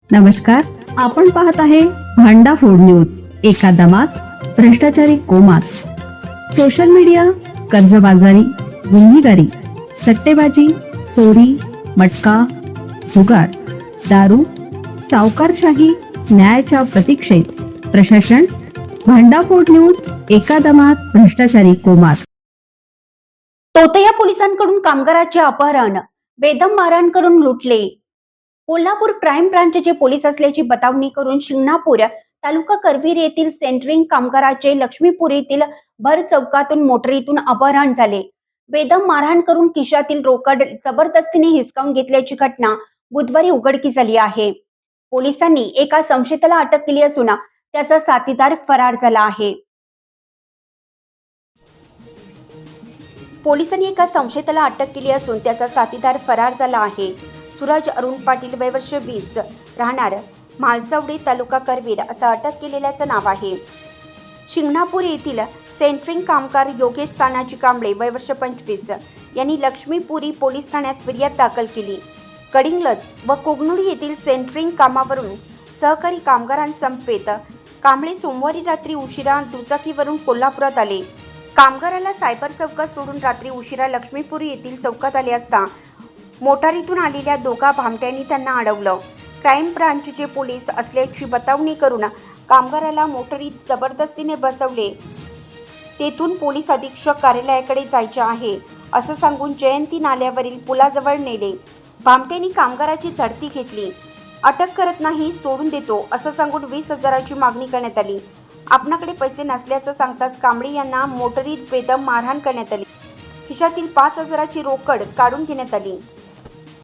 नमस्कार, आपण पाहत आहे भांडा फोड न्यूज. एका दमात भ्रष्टाचारी कोमात. सोशल मीडिया, कर्जबाजारी, गुन्हेगारी, सट्टेबाजी, चोरी, मटका, जुगार, दारू, सावकारशाही, न्यायाच्या प्रतीक्षेत प्रशासन. भांडाफोड न्यूज. एका दमात भ्रष्टाचारी कोमात. तोतया पोलिसांकडून कामगाराचे अपहरण, बेदम मारहाण करून लुटले. कोल्हापूर क्राईम ब्रांचचे पोलीस असल्याची बतावणी करून शिंगणापूर तालुका करवीर येथील सेंटरिंग कामगाराचे लक्ष्मीपूर येथील भर चौकातून मोटरीतून अपहरण झाले. बेदम मारहाण करून खिशातील रोकड जबरदस्तीने हिसकावून घेतल्याची घटना बुधवारी उघडकीस आली आहे. पोलिसांनी एका संशयिताला अटक केली असून त्याचा साथीदार फरार झाला आहे. पोलिसांनी एका संशयिताला अटक केली असून त्याचा साथीदार फरार झाला आहे. सूरज अरुण पाटील, वय वर्ष 20, राहणार मालसावडी, तालुका करवीर असं अटक केलेल्याचं नाव आहे. शिंगणापूर येथील सेंटरिंग कामगार योगेश तानाजी कांबळे, वय वर्ष 25 यांनी लक्ष्मीपुरी पोलीस ठाण्यात फिर्याद दाखल केली. कडिंगलज व कोगनुळी येथील सेंटरिंग कामावरून सहकारी कामगारांसमवेत कांबळे सोमवारी रात्री उशिरा दुचाकीवरून कोल्हापुरात आले. कामगाराला सायबर चौकात सोडून रात्री उशिरा लक्ष्मीपुरी येथील चौकात आले असता मोटारीतून आलेल्या दोघा भामट्यांनी त्यांना अडवलं. क्राईम ब्रांचचे पोलीस असल्याची बतावणी करून कामगाराला मोटारीत जबरदस्तीने बसवले. तेथून पोलीस अधीक्षक कार्यालयाकडे जायचे आहे असं सांगून जयंती नाल्यावरील पुलाजवळ नेले. भामट्यांनी कामगाराची झडती घेतली. अटक करत नाही, सोडून देतो असं सांगून 20,000ची मागणी करण्यात आली. आपणाकडे पैसे नसल्याचं सांगताच कांबळे यांना मोटारीत बेदम मारहाण करण्यात आली. खिशातील 5,000ची रोकड काढून घेण्यात आली.